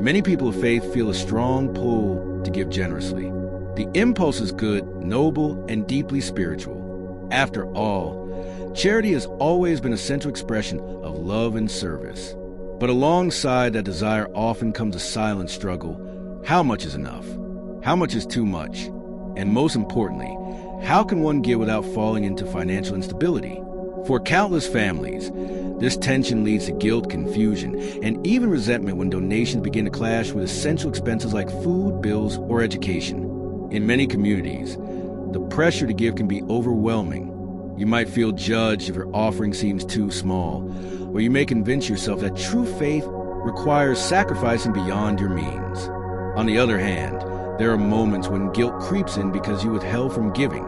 Many people of faith feel a strong pull to give generously. The impulse is good, noble, and deeply spiritual. After all, charity has always been a central expression of love and service. But alongside that desire often comes a silent struggle. How much is enough? How much is too much? And most importantly, how can one give without falling into financial instability? For countless families, this tension leads to guilt, confusion, and even resentment when donations begin to clash with essential expenses like food, bills, or education. In many communities, the pressure to give can be overwhelming. You might feel judged if your offering seems too small, or you may convince yourself that true faith requires sacrificing beyond your means. On the other hand, there are moments when guilt creeps in because you withheld from giving,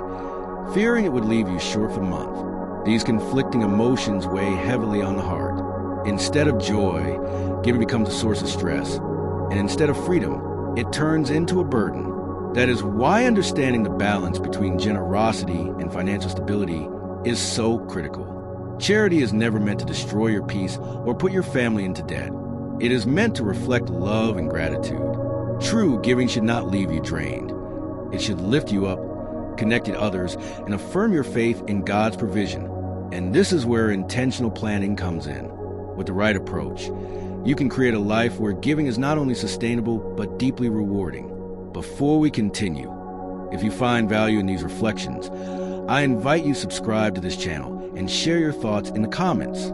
fearing it would leave you short for the month. These conflicting emotions weigh heavily on the heart. Instead of joy, giving becomes a source of stress, and instead of freedom, it turns into a burden. That is why understanding the balance between generosity and financial stability is so critical. Charity is never meant to destroy your peace or put your family into debt. It is meant to reflect love and gratitude. True giving should not leave you drained. It should lift you up, connect to others, and affirm your faith in God's provision. And this is where intentional planning comes in. With the right approach, you can create a life where giving is not only sustainable, but deeply rewarding. Before we continue, if you find value in these reflections, I invite you to subscribe to this channel and share your thoughts in the comments.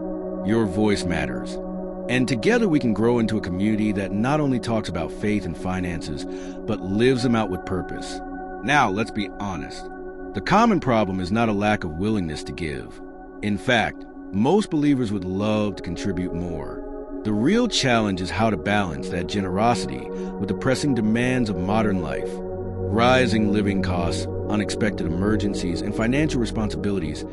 Your voice matters. And together we can grow into a community that not only talks about faith and finances, but lives them out with purpose. Now, let's be honest. The common problem is not a lack of willingness to give. In fact, most believers would love to contribute more. The real challenge is how to balance that generosity with the pressing demands of modern life. Rising living costs, unexpected emergencies, and financial responsibilities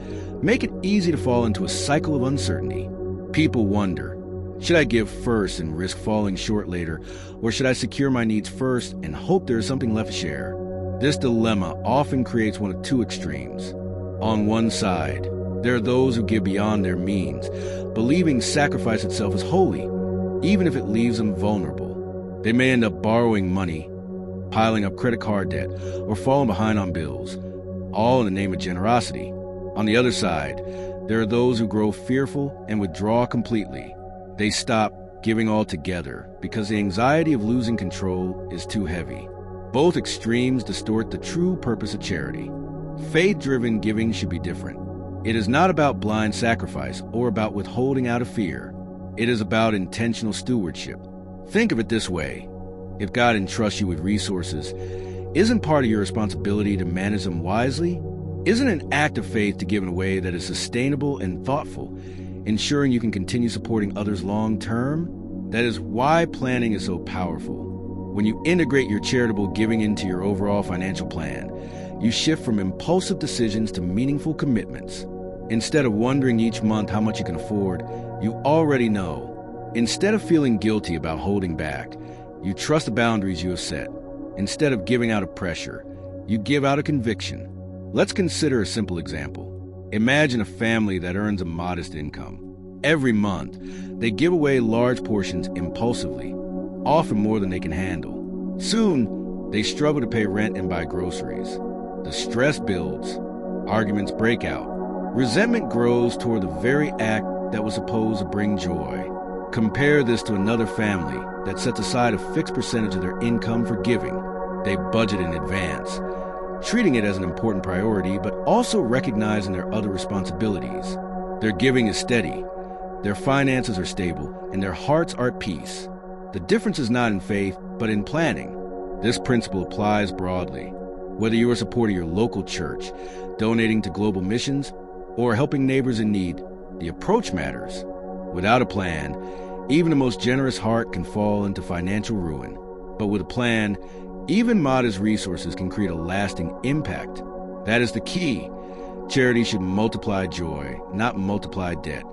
make it easy to fall into a cycle of uncertainty. People wonder, should I give first and risk falling short later, or should I secure my needs first and hope there is something left to share? This dilemma often creates one of two extremes. On one side, there are those who give beyond their means, believing sacrifice itself is holy, even if it leaves them vulnerable. They may end up borrowing money, piling up credit card debt, or falling behind on bills, all in the name of generosity. On the other side, there are those who grow fearful and withdraw completely. They stop giving altogether because the anxiety of losing control is too heavy. Both extremes distort the true purpose of charity. Faith-driven giving should be different. It is not about blind sacrifice or about withholding out of fear. It is about intentional stewardship. Think of it this way. If God entrusts you with resources, isn't part of your responsibility to manage them wisely? Isn't an act of faith to give in a way that is sustainable and thoughtful, ensuring you can continue supporting others long term? That is why planning is so powerful. When you integrate your charitable giving into your overall financial plan, you shift from impulsive decisions to meaningful commitments. Instead of wondering each month how much you can afford, you already know. Instead of feeling guilty about holding back, you trust the boundaries you have set. Instead of giving out of pressure, you give out of conviction. Let's consider a simple example. Imagine a family that earns a modest income. Every month, they give away large portions impulsively, often more than they can handle. Soon, they struggle to pay rent and buy groceries. The stress builds. Arguments break out. Resentment grows toward the very act that was supposed to bring joy. Compare this to another family that sets aside a fixed percentage of their income for giving. They budget in advance, treating it as an important priority, but also recognizing their other responsibilities. Their giving is steady, their finances are stable, and their hearts are at peace. The difference is not in faith, but in planning. This principle applies broadly. Whether you are supporting your local church, donating to global missions, or helping neighbors in need, the approach matters. Without a plan, even the most generous heart can fall into financial ruin. But with a plan, even modest resources can create a lasting impact. That is the key. Charity should multiply joy, not multiply debt.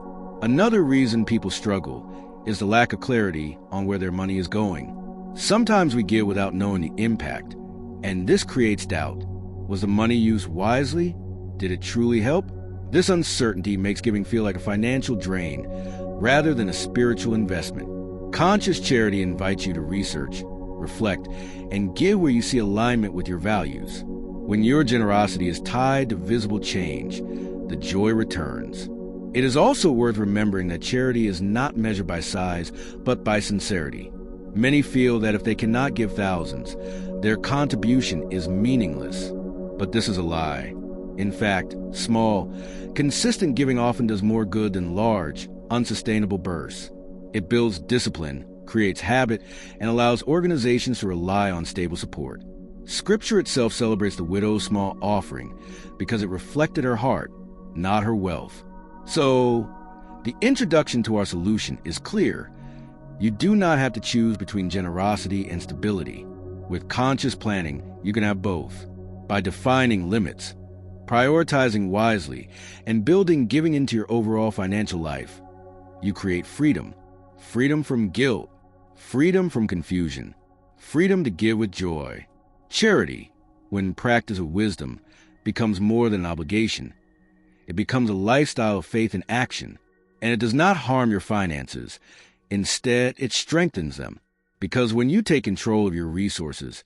Another reason people struggle is the lack of clarity on where their money is going. Sometimes we give without knowing the impact, and this creates doubt. Was the money used wisely? Did it truly help? This uncertainty makes giving feel like a financial drain rather than a spiritual investment. Conscious charity invites you to research, reflect, and give where you see alignment with your values. When your generosity is tied to visible change, the joy returns. It is also worth remembering that charity is not measured by size, but by sincerity. Many feel that if they cannot give thousands, their contribution is meaningless. But this is a lie. In fact, small, consistent giving often does more good than large, unsustainable bursts. It builds discipline, creates habit, and allows organizations to rely on stable support. Scripture itself celebrates the widow's small offering because it reflected her heart, not her wealth. So, the introduction to our solution is clear. You do not have to choose between generosity and stability. With conscious planning, you can have both. By defining limits, prioritizing wisely, and building giving into your overall financial life, you create freedom. Freedom from guilt, freedom from confusion, freedom to give with joy. Charity, when practiced with wisdom, becomes more than an obligation. It becomes a lifestyle of faith and action, and it does not harm your finances. Instead, it strengthens them, because when you take control of your resources,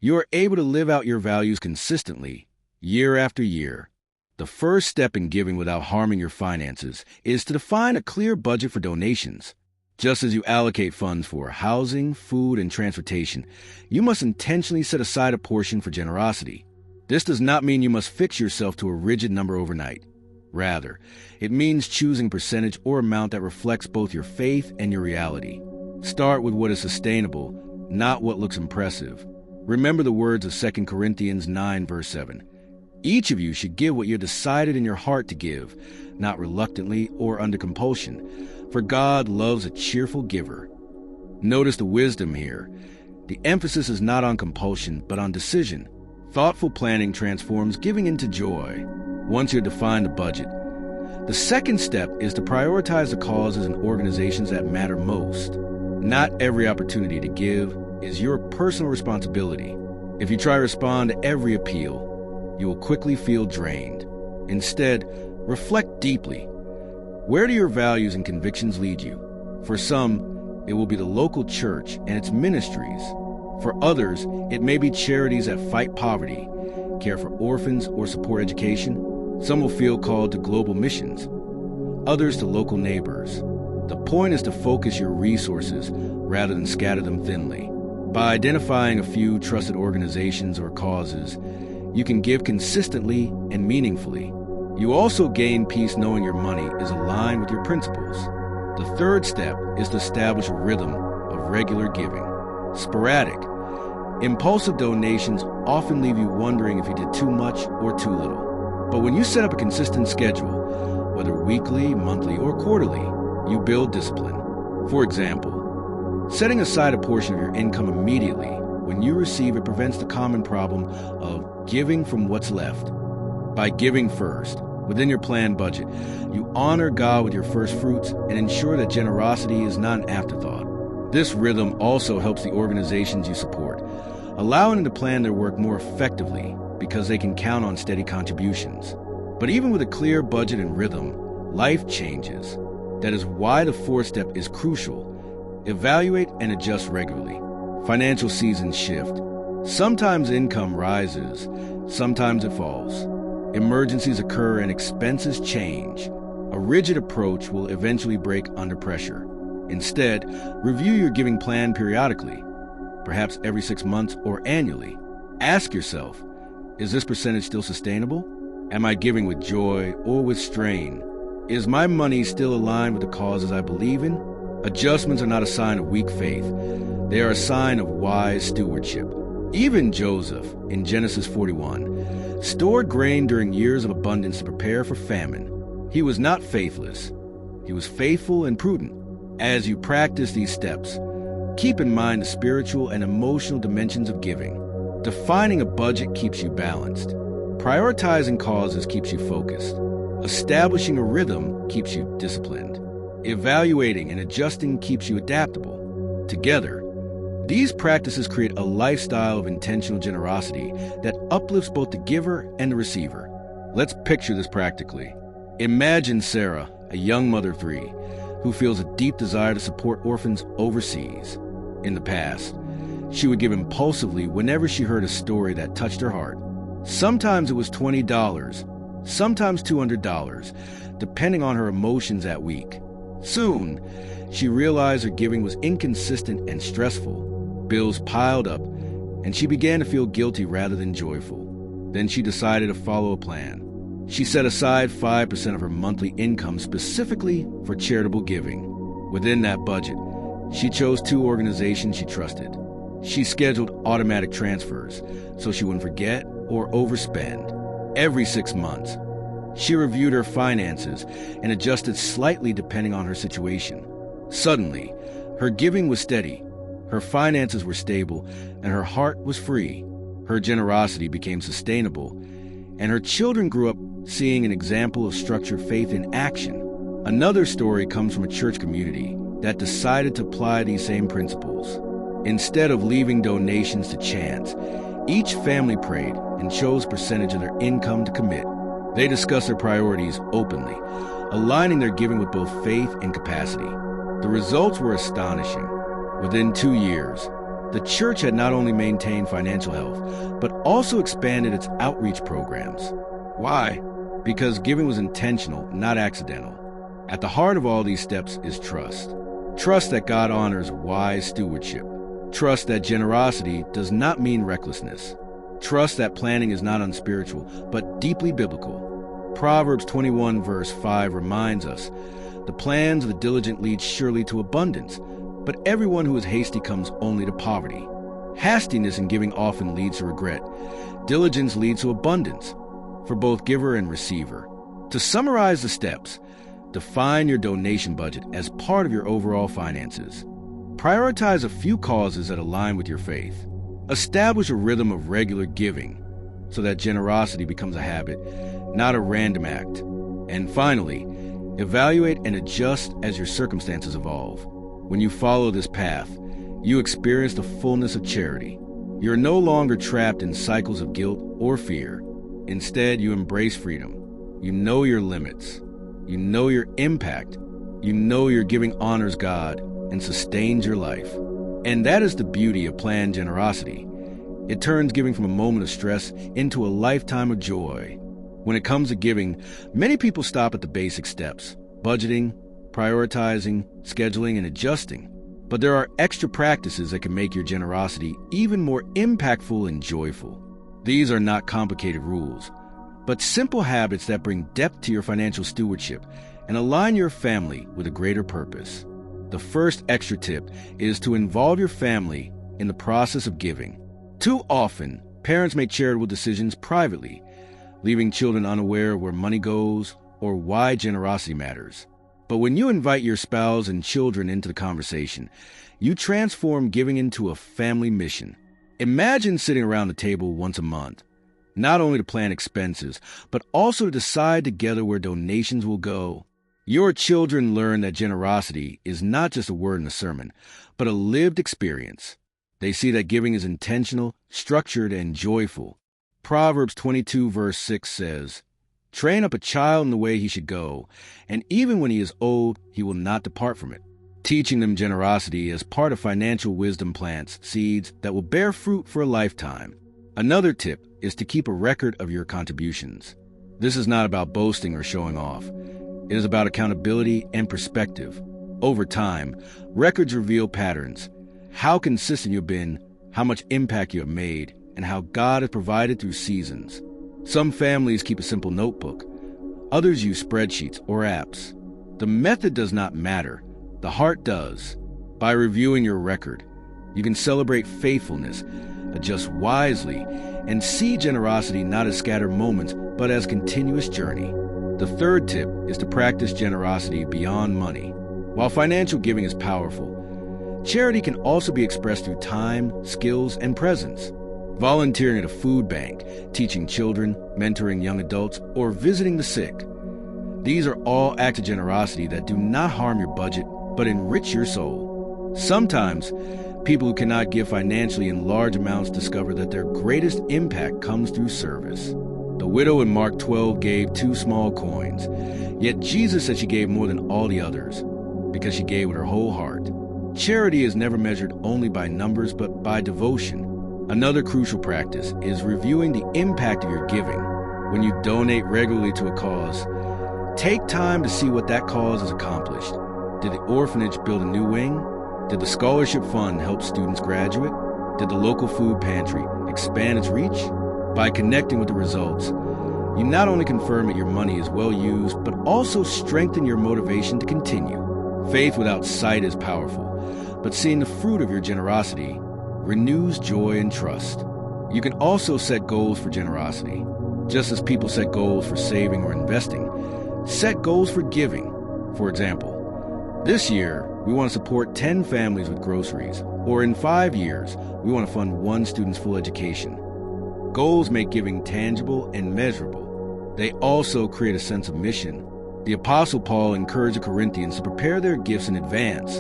you are able to live out your values consistently, year after year. The first step in giving without harming your finances is to define a clear budget for donations. Just as you allocate funds for housing, food, and transportation, you must intentionally set aside a portion for generosity. This does not mean you must fix yourself to a rigid number overnight. Rather, it means choosing a percentage or amount that reflects both your faith and your reality. Start with what is sustainable, not what looks impressive. Remember the words of 2 Corinthians 9, verse 7. Each of you should give what you have decided in your heart to give, not reluctantly or under compulsion, for God loves a cheerful giver. Notice the wisdom here. The emphasis is not on compulsion, but on decision. Thoughtful planning transforms giving into joy. Once you define the budget, the second step is to prioritize the causes and organizations that matter most. Not every opportunity to give is your personal responsibility. If you try to respond to every appeal, you will quickly feel drained. Instead, reflect deeply. Where do your values and convictions lead you? For some, it will be the local church and its ministries. For others, it may be charities that fight poverty, care for orphans, or support education. Some will feel called to global missions, others to local neighbors. The point is to focus your resources rather than scatter them thinly. By identifying a few trusted organizations or causes, you can give consistently and meaningfully. You also gain peace knowing your money is aligned with your principles. The third step is to establish a rhythm of regular giving. Sporadic, impulsive donations often leave you wondering if you did too much or too little. But when you set up a consistent schedule, whether weekly, monthly, or quarterly, you build discipline. For example, setting aside a portion of your income immediately when you receive it prevents the common problem of giving from what's left. By giving first, within your planned budget, you honor God with your first fruits and ensure that generosity is not an afterthought. This rhythm also helps the organizations you support, allowing them to plan their work more effectively because they can count on steady contributions. But even with a clear budget and rhythm, life changes. That is why the fourth step is crucial. Evaluate and adjust regularly. Financial seasons shift. Sometimes income rises, sometimes it falls. Emergencies occur and expenses change. A rigid approach will eventually break under pressure. Instead, review your giving plan periodically, perhaps every 6 months or annually. Ask yourself, is this percentage still sustainable? Am I giving with joy or with strain? Is my money still aligned with the causes I believe in? Adjustments are not a sign of weak faith. They are a sign of wise stewardship. Even Joseph, in Genesis 41, stored grain during years of abundance to prepare for famine. He was not faithless. He was faithful and prudent. As you practice these steps, keep in mind the spiritual and emotional dimensions of giving. Defining a budget keeps you balanced. Prioritizing causes keeps you focused. Establishing a rhythm keeps you disciplined. Evaluating and adjusting keeps you adaptable. Together, these practices create a lifestyle of intentional generosity that uplifts both the giver and the receiver. Let's picture this practically. Imagine Sarah, a young mother of 3, who feels a deep desire to support orphans overseas. In the past, she would give impulsively whenever she heard a story that touched her heart. Sometimes it was $20, sometimes $200, depending on her emotions that week. Soon, she realized her giving was inconsistent and stressful. Bills piled up, and she began to feel guilty rather than joyful. Then she decided to follow a plan. She set aside 5% of her monthly income specifically for charitable giving. Within that budget, she chose 2 organizations she trusted. She scheduled automatic transfers so she wouldn't forget or overspend. Every 6 months, she reviewed her finances and adjusted slightly depending on her situation. Suddenly, her giving was steady, her finances were stable, and her heart was free. Her generosity became sustainable, and her children grew up seeing an example of structured faith in action. Another story comes from a church community that decided to apply these same principles. Instead of leaving donations to chance, each family prayed and chose a percentage of their income to commit. They discussed their priorities openly, aligning their giving with both faith and capacity. The results were astonishing. Within 2 years, the church had not only maintained financial health, but also expanded its outreach programs. Why? Because giving was intentional, not accidental. At the heart of all these steps is trust. Trust that God honors wise stewardship. Trust that generosity does not mean recklessness. Trust that planning is not unspiritual, but deeply biblical. Proverbs 21 verse 5 reminds us, "The plans of the diligent lead surely to abundance, but everyone who is hasty comes only to poverty." Hastiness in giving often leads to regret. Diligence leads to abundance for both giver and receiver. To summarize the steps, define your donation budget as part of your overall finances. Prioritize a few causes that align with your faith. Establish a rhythm of regular giving so that generosity becomes a habit, not a random act. And finally, evaluate and adjust as your circumstances evolve. When you follow this path, you experience the fullness of charity. You're no longer trapped in cycles of guilt or fear. Instead, you embrace freedom. You know your limits. You know your impact. You know your giving honors God and sustains your life. And that is the beauty of planned generosity. It turns giving from a moment of stress into a lifetime of joy. When it comes to giving, many people stop at the basic steps: budgeting, prioritizing, scheduling, and adjusting. But there are extra practices that can make your generosity even more impactful and joyful. These are not complicated rules, but simple habits that bring depth to your financial stewardship and align your family with a greater purpose. The first extra tip is to involve your family in the process of giving. Too often, parents make charitable decisions privately, leaving children unaware of where money goes or why generosity matters. But when you invite your spouse and children into the conversation, you transform giving into a family mission. Imagine sitting around the table once a month, not only to plan expenses, but also to decide together where donations will go. Your children learn that generosity is not just a word in a sermon, but a lived experience. They see that giving is intentional, structured, and joyful. Proverbs 22 verse 6 says, "Train up a child in the way he should go, and even when he is old, he will not depart from it." Teaching them generosity as part of financial wisdom plants seeds that will bear fruit for a lifetime. Another tip is to keep a record of your contributions. This is not about boasting or showing off. It is about accountability and perspective. Over time, records reveal patterns: how consistent you've been, how much impact you have made, and how God has provided through seasons. Some families keep a simple notebook. Others use spreadsheets or apps. The method does not matter. The heart does. By reviewing your record, you can celebrate faithfulness, adjust wisely, and see generosity not as scattered moments, but as continuous journey. The third tip is to practice generosity beyond money. While financial giving is powerful, charity can also be expressed through time, skills, and presence. Volunteering at a food bank, teaching children, mentoring young adults, or visiting the sick. These are all acts of generosity that do not harm your budget, but enrich your soul. Sometimes, people who cannot give financially in large amounts discover that their greatest impact comes through service. The widow in Mark 12 gave 2 small coins, yet Jesus said she gave more than all the others. because she gave with her whole heart. Charity is never measured only by numbers, but by devotion. Another crucial practice is reviewing the impact of your giving. When you donate regularly to a cause, take time to see what that cause has accomplished. Did the orphanage build a new wing? Did the scholarship fund help students graduate? Did the local food pantry expand its reach? By connecting with the results, you not only confirm that your money is well used, but also strengthen your motivation to continue. Faith without sight is powerful, but seeing the fruit of your generosity renews joy and trust. You can also set goals for generosity. Just as people set goals for saving or investing, set goals for giving. For example, this year, we want to support 10 families with groceries, or in 5 years, we want to fund 1 student's full education. Goals make giving tangible and measurable. They also create a sense of mission. The Apostle Paul encouraged the Corinthians to prepare their gifts in advance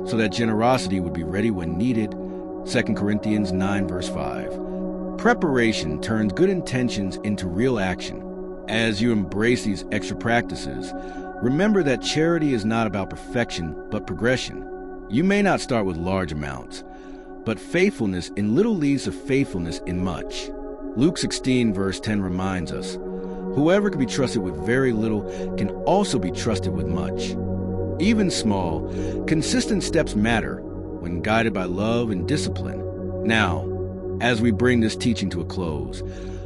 so that generosity would be ready when needed. 2 Corinthians 9, verse 5. Preparation turns good intentions into real action. As you embrace these extra practices, remember that charity is not about perfection, but progression. You may not start with large amounts, but faithfulness in little leads to faithfulness in much. Luke 16, verse 10 reminds us, whoever can be trusted with very little can also be trusted with much. Even small, consistent steps matter when guided by love and discipline. Now, as we bring this teaching to a close,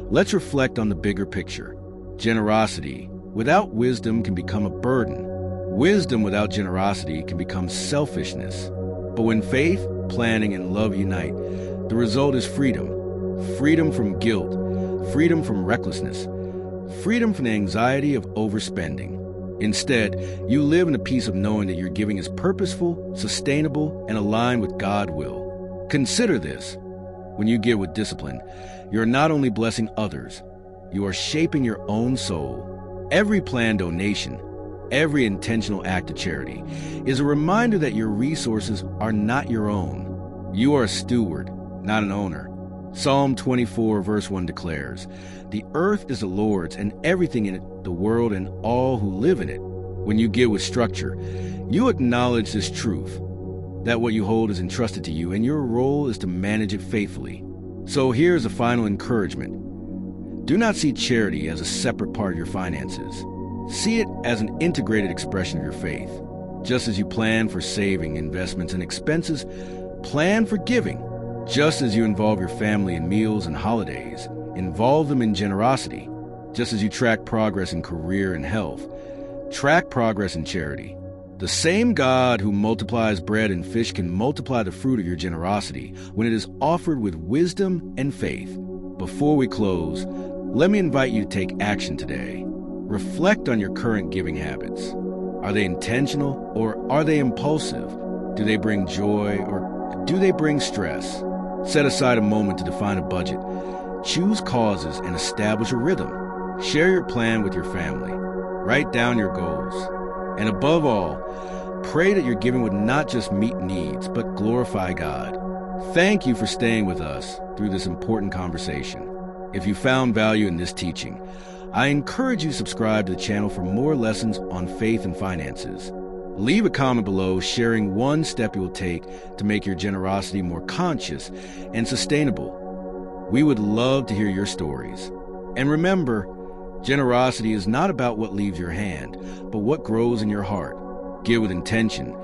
let's reflect on the bigger picture. Generosity without wisdom can become a burden. Wisdom without generosity can become selfishness. But when faith, planning, and love unite, the result is freedom. Freedom from guilt, freedom from recklessness, freedom from the anxiety of overspending. Instead, you live in a peace of knowing that your giving is purposeful, sustainable, and aligned with God's will. Consider this. When you give with discipline, you are not only blessing others, you are shaping your own soul. Every planned donation, every intentional act of charity is a reminder that your resources are not your own. You are a steward, not an owner. Psalm 24, verse 1 declares, "The earth is the Lord's and everything in it, the world and all who live in it." When you give with structure, you acknowledge this truth, that what you hold is entrusted to you and your role is to manage it faithfully. So here's a final encouragement. Do not see charity as a separate part of your finances. See it as an integrated expression of your faith. Just as you plan for saving, investments, and expenses, plan for giving. Just as you involve your family in meals and holidays, involve them in generosity. Just as you track progress in career and health, track progress in charity. The same God who multiplies bread and fish can multiply the fruit of your generosity when it is offered with wisdom and faith. Before we close, let me invite you to take action today. Reflect on your current giving habits. Are they intentional or are they impulsive? Do they bring joy or do they bring stress? Set aside a moment to define a budget. Choose causes and establish a rhythm. Share your plan with your family. Write down your goals. And above all, pray that your giving would not just meet needs, but glorify God. Thank you for staying with us through this important conversation. If you found value in this teaching, I encourage you to subscribe to the channel for more lessons on faith and finances. Leave a comment below sharing one step you will take to make your generosity more conscious and sustainable. We would love to hear your stories. And remember, generosity is not about what leaves your hand, but what grows in your heart. Give with intention,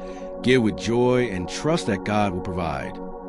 give with joy, and trust that God will provide.